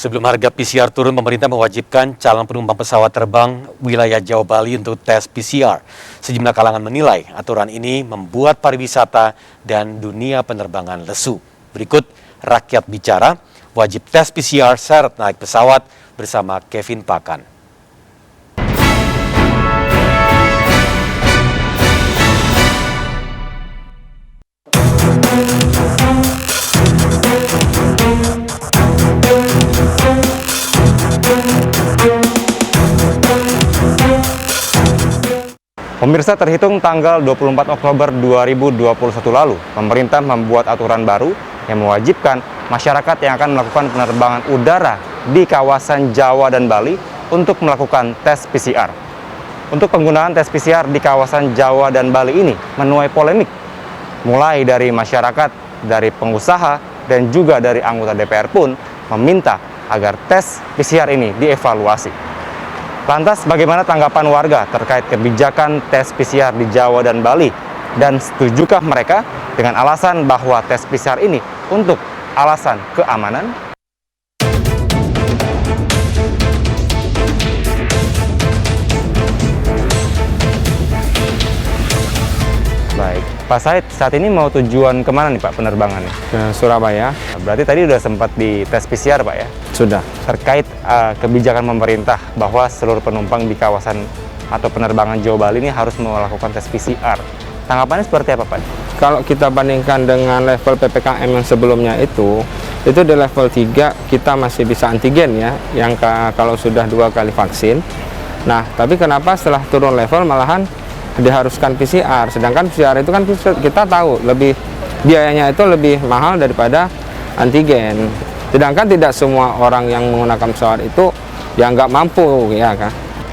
Sebelum harga PCR turun, pemerintah mewajibkan calon penumpang pesawat terbang wilayah Jawa Bali untuk tes PCR. Sejumlah kalangan menilai aturan ini membuat pariwisata dan dunia penerbangan lesu. Berikut Rakyat Bicara, wajib tes PCR syarat naik pesawat bersama Kevin Pakan. Pemirsa, terhitung tanggal 24 Oktober 2021 lalu, pemerintah membuat aturan baru yang mewajibkan masyarakat yang akan melakukan penerbangan udara di kawasan Jawa dan Bali untuk melakukan tes PCR. Untuk penggunaan tes PCR di kawasan Jawa dan Bali ini menuai polemik, mulai dari masyarakat, dari pengusaha, dan juga dari anggota DPR pun meminta agar tes PCR ini dievaluasi. Lantas, bagaimana tanggapan warga terkait kebijakan tes PCR di Jawa dan Bali? Dan setujukah mereka dengan alasan bahwa tes PCR ini untuk alasan keamanan? Baik, Pak Said, saat ini mau tujuan kemana nih Pak penerbangannya? Ke Surabaya. Berarti tadi udah sempat di tes PCR Pak ya? Sudah. Terkait kebijakan pemerintah bahwa seluruh penumpang di kawasan atau penerbangan Jawa Bali ini harus melakukan tes PCR. Tanggapannya seperti apa Pak? Kalau kita bandingkan dengan level PPKM yang sebelumnya itu di level 3 kita masih bisa antigen ya, yang kalau sudah 2 kali vaksin. Nah, tapi kenapa setelah turun level malahan diharuskan PCR, sedangkan PCR itu kan kita tahu biayanya itu lebih mahal daripada antigen. Sedangkan tidak semua orang yang menggunakan pesawat itu yang nggak mampu ya kan.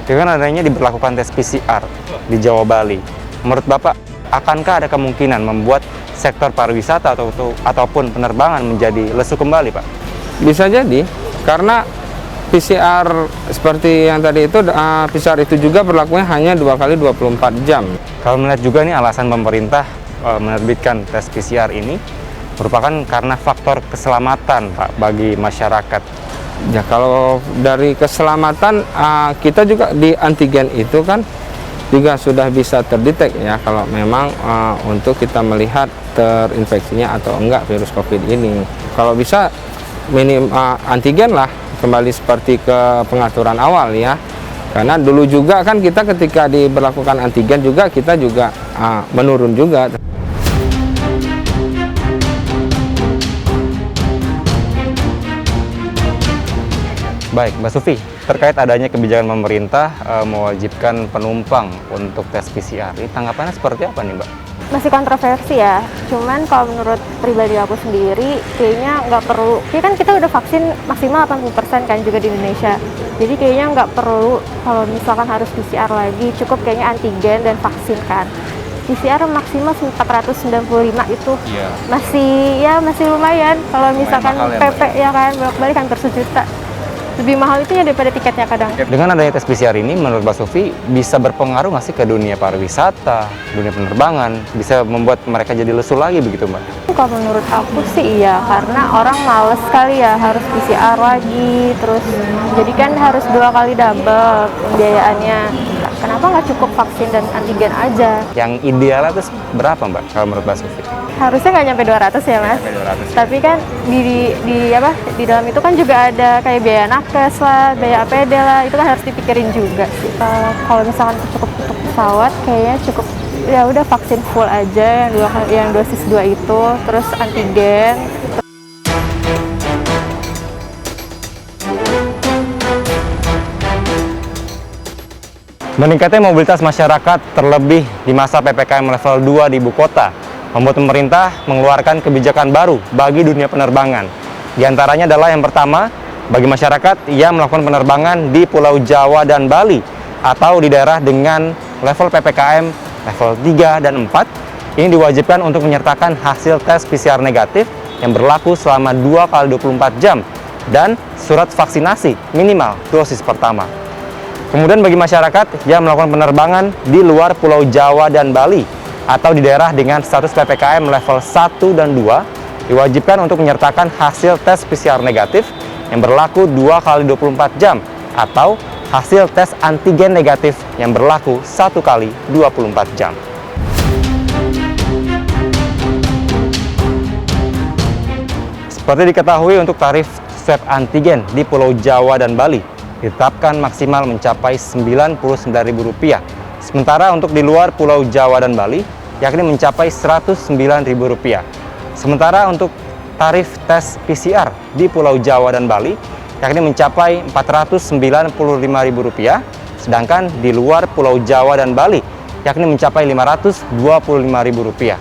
Dengan adanya diberlakukan tes PCR di Jawa Bali, menurut Bapak akankah ada kemungkinan membuat sektor pariwisata ataupun penerbangan menjadi lesu kembali Pak? Bisa jadi, karena PCR seperti yang tadi itu, PCR itu juga berlakunya hanya 2 kali 24 jam. Kalau melihat juga nih alasan pemerintah menerbitkan tes PCR ini merupakan karena faktor keselamatan Pak bagi masyarakat. Ya, kalau dari keselamatan kita juga di antigen itu kan juga sudah bisa terdetek ya kalau memang untuk kita melihat terinfeksinya atau enggak virus COVID ini. Kalau bisa minim antigen lah, kembali seperti ke pengaturan awal ya, karena dulu juga kan kita ketika diberlakukan antigen juga kita juga menurun juga. Baik, Mbak Sufi, terkait adanya kebijakan pemerintah mewajibkan penumpang untuk tes PCR, ini tanggapannya seperti apa nih Mbak? Masih kontroversi ya, cuman kalau menurut pribadi aku sendiri kayaknya nggak perlu, ya kan kita udah vaksin maksimal 80% kan juga di Indonesia, jadi kayaknya nggak perlu kalau misalkan harus PCR lagi, cukup kayaknya antigen dan vaksin kan. PCR maksimal 495 itu masih lumayan, kalau misalkan PP ya kan bolak-balik hampir sejuta. Lebih mahal itu ya daripada tiketnya kadang. Dengan adanya tes PCR ini, menurut Mbak Sufi, bisa berpengaruh nggak sih ke dunia pariwisata, dunia penerbangan? Bisa membuat mereka jadi lesu lagi begitu Mbak? Kalau menurut aku sih iya, karena orang males sekali ya harus PCR lagi, terus jadi kan harus 2 kali double pembiayaannya. Kenapa nggak cukup vaksin dan antigen aja? Yang idealnya itu berapa Mbak kalau menurut Mbak Sufi? Harusnya nggak nyampe 200 ya Mas. 200. Tapi kan di dalam itu kan juga ada kayak biaya nakes lah, biaya APD lah, itu kan harus dipikirin juga sih. Kalau misalkan cukup untuk pesawat, kayaknya cukup ya udah vaksin full aja yang dosis 2 itu, terus antigen. Meningkatnya mobilitas masyarakat terlebih di masa PPKM level 2 di ibu kota membuat pemerintah mengeluarkan kebijakan baru bagi dunia penerbangan. Di antaranya adalah yang pertama, bagi masyarakat yang melakukan penerbangan di Pulau Jawa dan Bali atau di daerah dengan level PPKM level 3 dan 4, ini diwajibkan untuk menyertakan hasil tes PCR negatif yang berlaku selama 2 kali 24 jam dan surat vaksinasi minimal dosis pertama. Kemudian bagi masyarakat yang melakukan penerbangan di luar Pulau Jawa dan Bali atau di daerah dengan status PPKM level 1 dan 2 diwajibkan untuk menyertakan hasil tes PCR negatif yang berlaku 2 kali 24 jam atau hasil tes antigen negatif yang berlaku 1 kali 24 jam. Seperti diketahui, untuk tarif swab antigen di Pulau Jawa dan Bali ditetapkan maksimal mencapai Rp99.000. Sementara untuk di luar Pulau Jawa dan Bali yakni mencapai Rp109.000. Sementara untuk tarif tes PCR di Pulau Jawa dan Bali yakni mencapai Rp495.000, sedangkan di luar Pulau Jawa dan Bali yakni mencapai Rp525.000.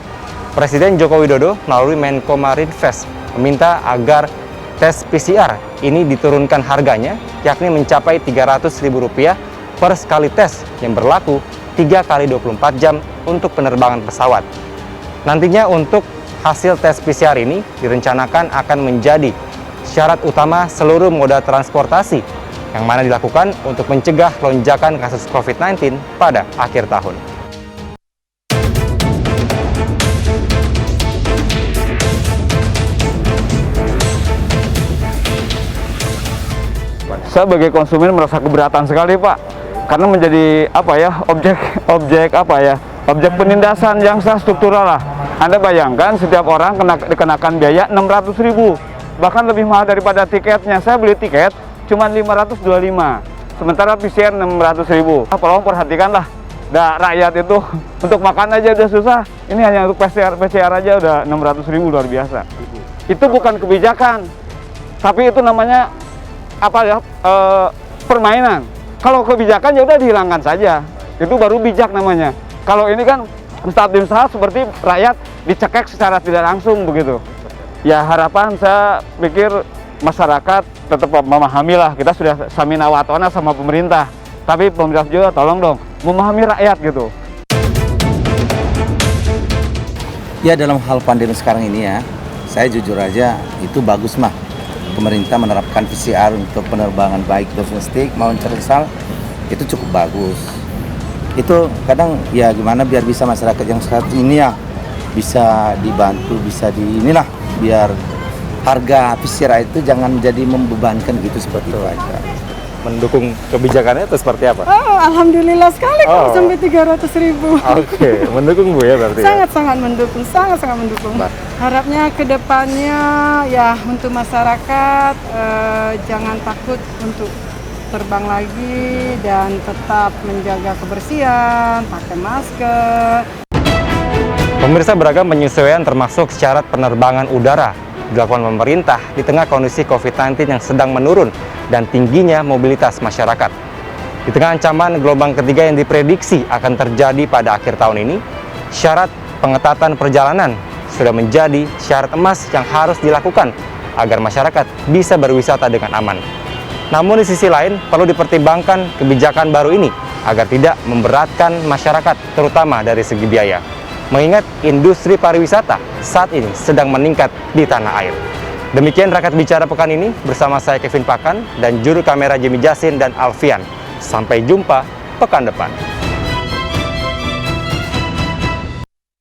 Presiden Joko Widodo melalui Menko Marinvest meminta agar tes PCR ini diturunkan harganya, yakni mencapai Rp300.000 per sekali tes yang berlaku 3 kali 24 jam untuk penerbangan pesawat. Nantinya untuk hasil tes PCR ini direncanakan akan menjadi syarat utama seluruh moda transportasi yang mana dilakukan untuk mencegah lonjakan kasus COVID-19 pada akhir tahun. Saya sebagai konsumen merasa keberatan sekali, Pak, karena menjadi objek penindasan yang sangat struktural lah. Anda bayangkan setiap orang dikenakan biaya 600.000, bahkan lebih mahal daripada tiketnya. Saya beli tiket cuma 525, sementara PCR 600.000. Tolong perhatikanlah, rakyat itu untuk makan aja udah susah, ini hanya untuk PCR aja udah 600.000, luar biasa. Itu bukan kebijakan, tapi itu namanya permainan. Kalau kebijakan ya udah dihilangkan saja, itu baru bijak namanya. Kalau ini kan saat seperti rakyat dicekek secara tidak langsung begitu. Ya harapan saya pikir masyarakat tetap memahami lah, kita sudah samina wa ta'na sama pemerintah, tapi pemerintah juga tolong dong memahami rakyat gitu. Ya dalam hal pandemi sekarang ini ya, saya jujur aja itu bagus mah. Pemerintah menerapkan PCR untuk penerbangan baik domestik maupun internasional itu cukup bagus. Itu kadang ya gimana biar bisa masyarakat yang saat ini ya bisa dibantu, bisa biar harga PCR itu jangan menjadi membebankan gitu, seperti itu aja. Mendukung kebijakannya itu seperti apa? Alhamdulillah sekali kalau sampai 300.000. Oke, mendukung Bu ya berarti. Sangat-sangat mendukung, sangat-sangat mendukung. Harapnya ke depannya ya untuk masyarakat jangan takut untuk terbang lagi dan tetap menjaga kebersihan, pakai masker. Pemirsa, beragam penyesuaian termasuk syarat penerbangan udara dilakukan pemerintah di tengah kondisi COVID-19 yang sedang menurun dan tingginya mobilitas masyarakat. Di tengah ancaman gelombang ketiga yang diprediksi akan terjadi pada akhir tahun ini, syarat pengetatan perjalanan sudah menjadi syarat emas yang harus dilakukan agar masyarakat bisa berwisata dengan aman. Namun di sisi lain, perlu dipertimbangkan kebijakan baru ini agar tidak memberatkan masyarakat, terutama dari segi biaya. Mengingat industri pariwisata saat ini sedang meningkat di tanah air. Demikian Rakyat Bicara pekan ini bersama saya Kevin Pakan dan juru kamera Jimmy Jasin dan Alfian. Sampai jumpa pekan depan.